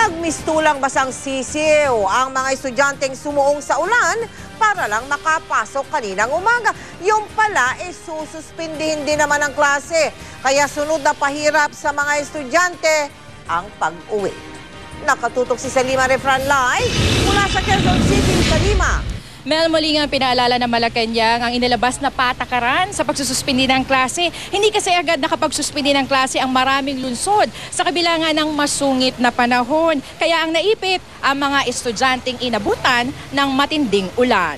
Nagmistulang basang sisiw ang mga estudyanteng sumuong sa ulan para lang makapasok kaninang umaga. Yung pala, sususpindihin din naman ang klase. Kaya sunod na pahirap sa mga estudyante ang pag-uwi. Nakatutok si Salima Refran Live mula sa Quezon City, Salima. Mel, muli nga pinaalala ng Malacanang ang inilabas na patakaran sa pagsususpindi ng klase. Hindi kasi agad nakapagsuspindi ng klase ang maraming lungsod sa kabila nga ng masungit na panahon. Kaya ang naipit ang mga estudyanteng inabutan ng matinding ulan.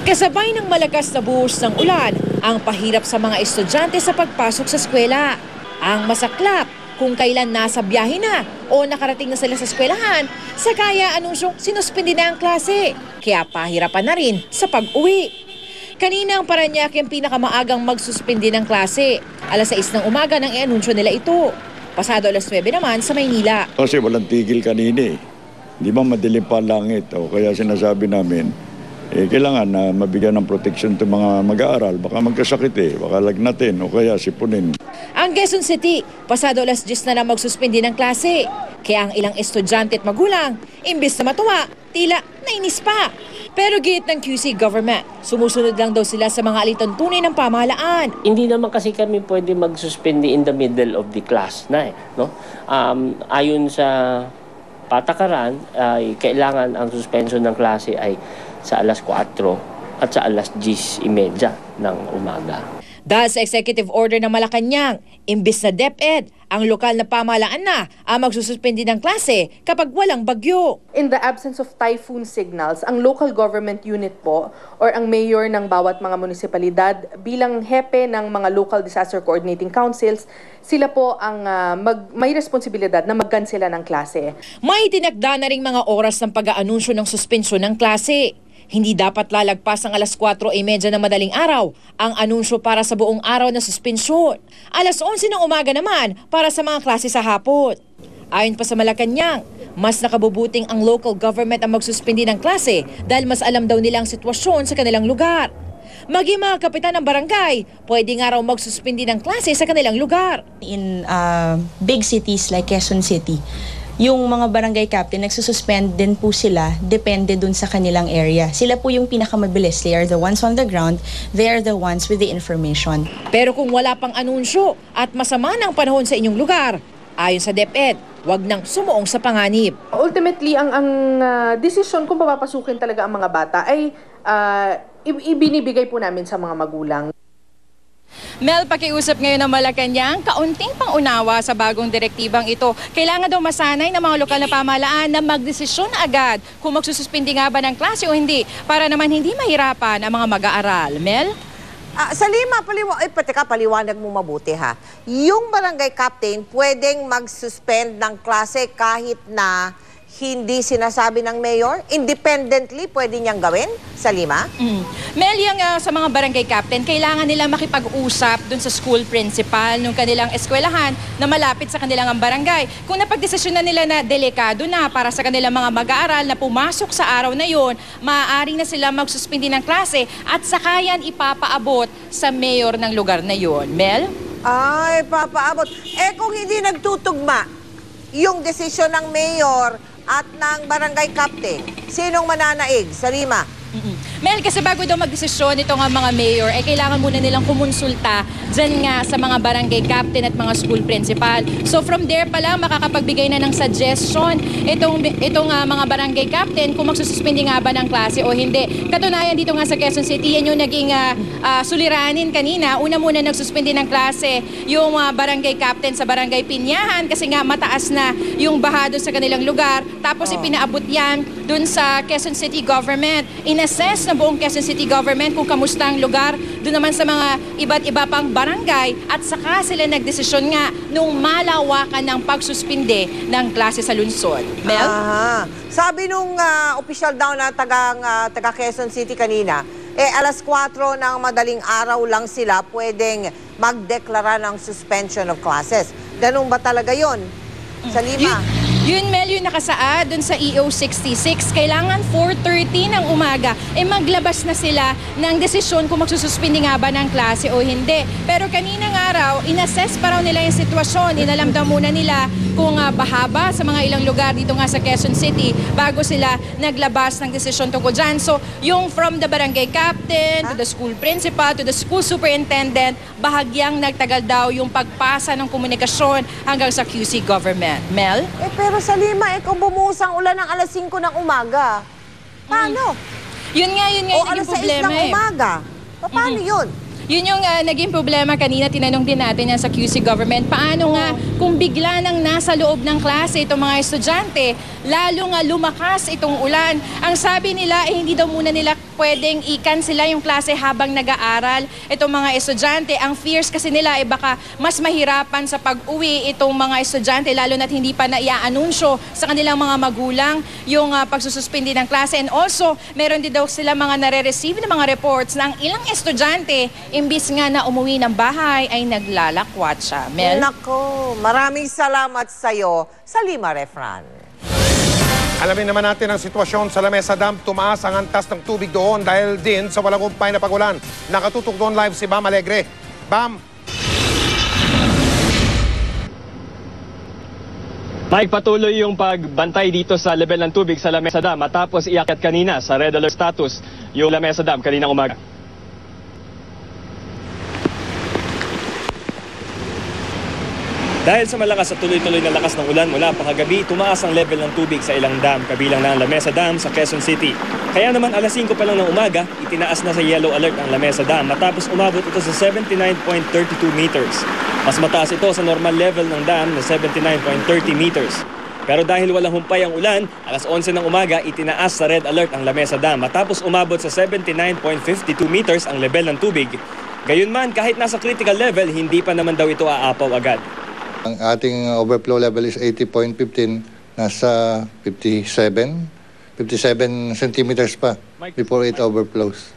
Kasabay ng malakas na buhos ng ulan, ang pahirap sa mga estudyante sa pagpasok sa eskwela. Ang masaklap kung kailan nasa biyahe na o nakarating na sila sa eskwelahan, sa kaya anunsyong sinuspindi na ang klase. Kaya pahirapan na rin sa pag-uwi. Kanina ang Parañaque ang pinakamaagang magsuspindi ng klase. Alas 6 ng umaga nang i-anunsyo nila ito. Pasado alas 9 naman sa Maynila. Kasi walang tigil kanina eh. Di ba madilim pa ang langit? O kaya sinasabi namin, kailangan na mabigyan ng protection itong mga mag-aaral. Baka magkasakit baka lagnatin o kaya sipunin. Ang Quezon City, pasado alas 10 na magsuspindi ng klase. Kaya ang ilang estudyante at magulang, imbis na matuwa, tila nainis pa. Pero git ng QC government, sumusunod lang daw sila sa mga alituntunin ng pamahalaan. Hindi naman kasi kami pwede magsuspindi in the middle of the class na no? Ayon sa patakaran, kailangan ang suspension ng klase ay sa alas 4 at sa alas 10:30 ng umaga. Dahil sa executive order ng Malacanang, imbis na DepEd, ang lokal na pamahalaan na ang magsususpindi ng klase kapag walang bagyo. In the absence of typhoon signals, ang local government unit po or ang mayor ng bawat mga munisipalidad bilang hepe ng mga local disaster coordinating councils, sila po ang may responsibilidad na magkansela ng klase. May tinakda na ring mga oras ng pag-aanunsyo ng suspensyon ng klase. Hindi dapat lalagpas ang alas 4:30 ng madaling araw ang anunsyo para sa buong araw na suspensyon. Alas 11 ng umaga naman para sa mga klase sa hapon. Ayon pa sa Malacanang, mas nakabubuting ang local government ang magsuspindi ng klase dahil mas alam daw nila ang sitwasyon sa kanilang lugar. Maging mga kapitan ng barangay, pwede nga raw magsuspindi ng klase sa kanilang lugar. In big cities like Quezon City, yung mga barangay captain, nagsususpend din po sila, depende dun sa kanilang area. Sila po yung pinakamabilis. They are the ones on the ground. They are the ones with the information. Pero kung wala pang anunsyo at masama ng panahon sa inyong lugar, ayon sa DepEd, wag nang sumuong sa panganib. Ultimately, ang desisyon kung papapasukin talaga ang mga bata ay ibinibigay po namin sa mga magulang. Mel, pakiusap ngayon ng Malacanang, kaunting pangunawa sa bagong direktibang ito. Kailangan daw masanay ng mga lokal na pamahalaan na magdesisyon agad kung magsususpindi nga ba ng klase o hindi para naman hindi mahirapan ang mga mag-aaral. Mel? Salima, paliwanag mo mabuti ha. Yung barangay captain pwedeng mag-suspend ng klase kahit na hindi sinasabi ng mayor? Independently, pwede niyang gawin? Salima? Mel, yung sa mga barangay captain, kailangan nila makipag-usap dun sa school principal ng kanilang eskwelahan na malapit sa kanilang barangay. Kung napagdesisyon na nila na delikado na para sa kanilang mga mag-aaral na pumasok sa araw na yon, maaaring na sila magsuspindi ng klase at saka yan ipapaabot sa mayor ng lugar na yon. Mel? Ay, papaabot. Kung hindi nagtutugma yung desisyon ng mayor at ng barangay captain, sinong mananaig? Salima? Mel, kasi bago daw magdesisyon ito nga mga mayor, kailangan muna nilang kumonsulta dyan nga sa mga barangay captain at mga school principal. So from there pa lang makakapagbigay na ng suggestion itong mga barangay captain kung magsususpindi nga ba ng klase o hindi. Katunayan dito nga sa Quezon City, yan yung naging suliranin kanina. Una muna nagsuspindi ng klase yung barangay captain sa barangay Pinyahan kasi nga mataas na yung baha doon sa kanilang lugar. Tapos ipinaabot yan doon sa Quezon City government. In-assess na buong Quezon City government kung kamusta ang lugar doon naman sa mga iba't iba pang barangay at saka sila nagdesisyon nga nung malawakan ng pagsuspinde ng klase sa lungsod. Mel? Sabi nung opisyal daw na taga Quezon City kanina, alas 4 ng madaling araw lang sila pwedeng magdeklara ng suspension of classes. Ganun ba talaga yon? Salima? Yun, Mel, yung nakasaad dun sa EO 66, kailangan 4:30 ng umaga, maglabas na sila ng desisyon kung magsususpindi nga ba ng klase o hindi. Pero kaninang araw, inassess pa raw nila yung sitwasyon. Inalam daw muna nila kung bahaba sa mga ilang lugar dito nga sa Quezon City bago sila naglabas ng desisyon tungkol dyan. So, yung from the barangay captain, to the school principal, to the school superintendent, bahagyang nagtagal daw yung pagpasa ng komunikasyon hanggang sa QC government. Mel? Pero sa Lima, kung bumuhos ang ulan ng alas 5 ng umaga, paano? Yun nga O yung alas naging 6 problema ng umaga, paano yun? Yun yung naging problema kanina, tinanong din natin yan sa QC government. Paano nga kung bigla nang nasa loob ng klase itong mga estudyante, lalo nga lumakas itong ulan. Ang sabi nila, hindi daw muna nila pwedeng i-cancela yung klase habang nag-aaral itong mga estudyante. Ang fears kasi nila ay baka mas mahirapan sa pag-uwi itong mga estudyante, lalo na't hindi pa na-i-anunsyo sa kanilang mga magulang yung pagsususpindi ng klase. And also, meron din daw sila mga nare-receive ng mga reports na ang ilang estudyante, imbis nga na umuwi ng bahay, ay naglalakwatsa. Mel? Nako, maraming salamat sa'yo sa Lima Refran. Alamin naman natin ang sitwasyon sa Lamesa Dam. Tumaas ang antas ng tubig doon dahil din sa walang humpay na pagulan. Nakatutok doon live si Bam Alegre. Bam! Mike, patuloy yung pagbantay dito sa level ng tubig sa Lamesa Dam matapos iakyat kanina sa red alert status yung Lamesa Dam kaninang umaga. Dahil sa malakas at tuloy-tuloy na lakas ng ulan mula pakagabi, tumaas ang level ng tubig sa ilang dam, kabilang na ang Lamesa Dam sa Quezon City. Kaya naman alas 5 pa lang ng umaga, itinaas na sa yellow alert ang Lamesa Dam matapos umabot ito sa 79.32 meters. Mas mataas ito sa normal level ng dam na 79.30 meters. Pero dahil walang humpay ang ulan, alas 11 ng umaga, itinaas sa red alert ang Lamesa Dam matapos umabot sa 79.52 meters ang level ng tubig. Gayunman, kahit nasa critical level, hindi pa naman daw ito aapaw agad. Ang ating overflow level is 80.15, nasa 57 centimeters pa before it overflows.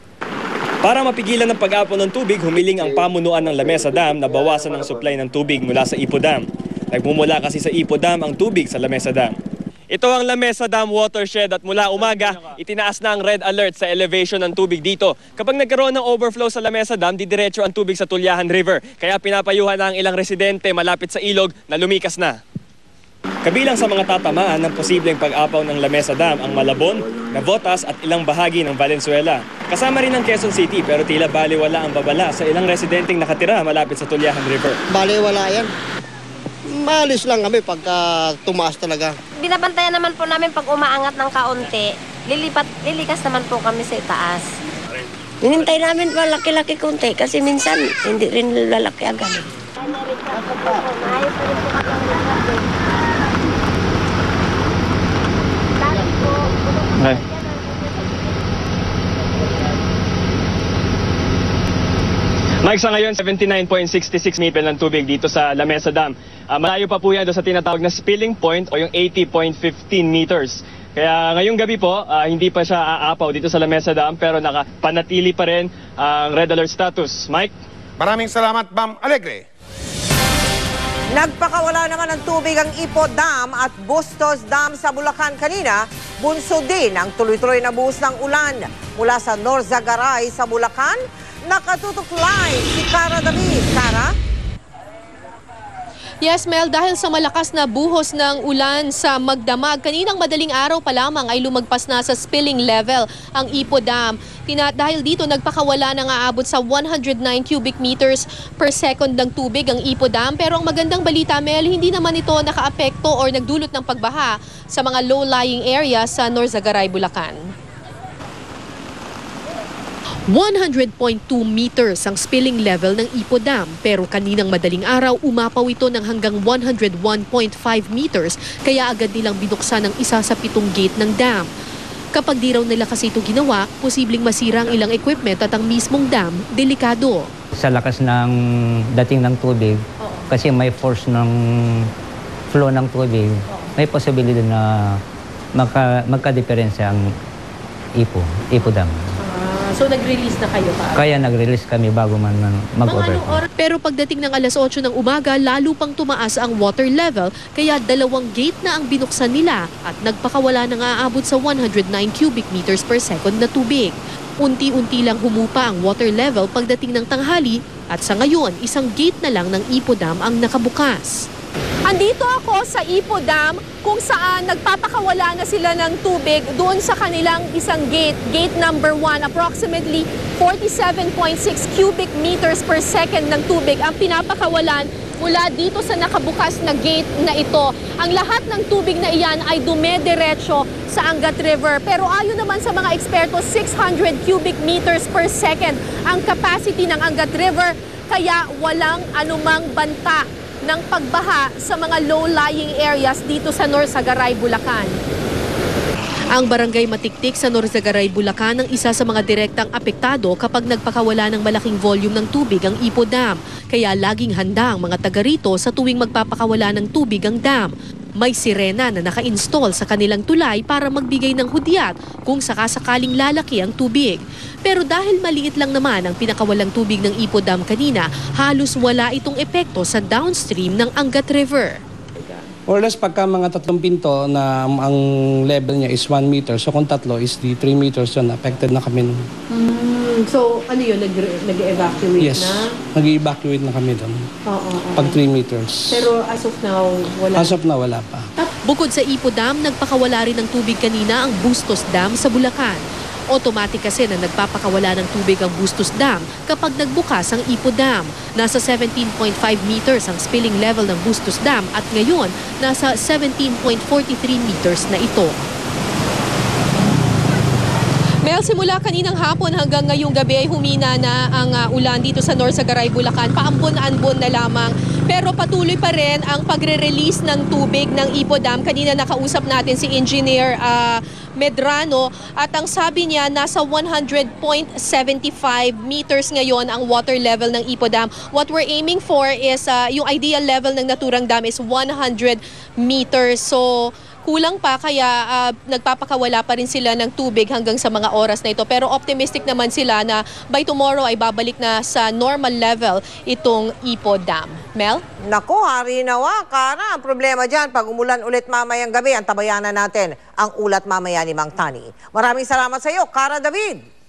Para mapigilan ang pag-apaw ng tubig, humiling ang pamunuan ng Lamesa Dam na bawasan ang supply ng tubig mula sa Ipo Dam. Nagmumula kasi sa Ipo Dam ang tubig sa Lamesa Dam. Ito ang Lamesa Dam watershed at mula umaga, itinaas na ang red alert sa elevation ng tubig dito. Kapag nagkaroon ng overflow sa Lamesa Dam, didiretso ang tubig sa Tulyahan River. Kaya pinapayuhan na ang ilang residente malapit sa ilog na lumikas na. Kabilang sa mga tatamaan ng posibleng pag-apaw ng Lamesa Dam ang Malabon, Navotas at ilang bahagi ng Valenzuela. Kasama rin ang Quezon City pero tila baliwala ang babala sa ilang residenteng nakatira malapit sa Tulyahan River. Baliwala yan. Maalis lang kami pagka tumaas talaga. Binabantayan naman po namin pag umaangat ng kaunti, lilikas naman po kami sa itaas. Hinintay namin malaki-laki konti kasi minsan hindi rin lalaki agad. Okay. Mike, sa ngayon, 79.66 meter ng tubig dito sa Lamesa Dam. Malayo pa po yan doon sa tinatawag na spilling point o yung 80.15 meters. Kaya ngayong gabi po, hindi pa siya aapaw dito sa Lamesa Dam pero nakapanatili pa rin ang red alert status. Mike? Maraming salamat, Bam Alegre. Nagpakawala naman ng tubig ang Ipo Dam at Bustos Dam sa Bulacan kanina. Bunso din ang tuloy-tuloy na buhos ng ulan. Mula sa Norzagaray sa Bulacan, nakatutok live si Cara David. Cara? Yes, Mel, dahil sa malakas na buhos ng ulan sa Magdamag, kaninang madaling araw pa lamang ay lumagpas na sa spilling level ang Ipo Dam. Dahil dito nagpakawala na aabot sa 109 cubic meters per second ng tubig ang Ipo Dam. Pero ang magandang balita, Mel, hindi naman ito nakaapekto or nagdulot ng pagbaha sa mga low-lying area sa Norzagaray, Bulacan. 100.2 meters ang spilling level ng Ipo Dam pero kaninang madaling araw umapaw ito ng hanggang 101.5 meters kaya agad nilang binuksan ang isa sa 7 gate ng dam. Kapag di raw nila kasi ito ginawa, posibleng masira ang ilang equipment at ang mismong dam, delikado. Sa lakas ng dating ng tubig, kasi may force ng flow ng tubig, may posibilidad na magka-diferensya ang Ipo Dam. So nag-release na kayo pa? Kaya nag-release kami bago man mag-overflow. Pero pagdating ng alas 8 ng umaga, lalo pang tumaas ang water level, kaya 2 gate na ang binuksan nila at nagpakawala ng aabot sa 109 cubic meters per second na tubig. Unti-unti lang humupa ang water level pagdating ng tanghali at sa ngayon, 1 gate na lang ng Ipo Dam ang nakabukas. Andito ako sa Ipo Dam kung saan nagpapakawala na sila ng tubig doon sa kanilang 1 gate, gate number 1, approximately 47.6 cubic meters per second ng tubig ang pinapakawalan mula dito sa nakabukas na gate na ito. Ang lahat ng tubig na iyan ay dumediretso sa Angat River. Pero ayon naman sa mga eksperto, 600 cubic meters per second ang capacity ng Angat River, kaya walang anumang banta ng pagbaha sa mga low-lying areas dito sa Norzagaray, Bulacan. Ang barangay Matiktik sa Norzagaray, Bulacan ang isa sa mga direktang apektado kapag nagpakawala ng malaking volume ng tubig ang Ipo Dam. Kaya laging handa ang mga taga rito sa tuwing magpapakawala ng tubig ang dam. May sirena na naka-install sa kanilang tulay para magbigay ng hudyat kung sakasakaling lalaki ang tubig. Pero dahil maliit lang naman ang pinakawalang tubig ng Ipo Dam kanina, halos wala itong epekto sa downstream ng Angat River. Or less pagka mga 3 pinto na ang level niya is 1 meter, so kung 3 is the 3 meters yun, affected na kami. So ano yun, nag-evacuate yes, na? nag-evacuate na kami doon. Pag 3 meters. Pero as of now, wala? As of now, wala pa. Bukod sa Ipo Dam, nagpakawala rin ng tubig kanina ang Bustos Dam sa Bulacan. Automatic kasi na nagpapakawala ng tubig ang Bustos Dam kapag nagbukas ang Ipo Dam. Nasa 17.5 meters ang spilling level ng Bustos Dam at ngayon nasa 17.43 meters na ito. Mel, simula kaninang hapon hanggang ngayong gabi ay humina na ang ulan dito sa Norzagaray, Bulacan. Paambon-ambon na lamang. Pero patuloy pa rin ang pagre-release ng tubig ng Ipo Dam. Kanina nakausap natin si Engineer Medrano at ang sabi niya nasa 100.75 meters ngayon ang water level ng Ipo Dam. What we're aiming for is yung ideal level ng naturang dam is 100 meters. So kulang pa kaya nagpapakawala pa rin sila ng tubig hanggang sa mga oras na ito. Pero optimistic naman sila na by tomorrow ay babalik na sa normal level itong Ipo Dam. Mel? Nako, hari nawa, Kara. Ang problema dyan, pag umulan ulit mamayang gabi, ang tabayanan natin ang ulat mamaya ni Mang Tani. Maraming salamat sa iyo, Kara David.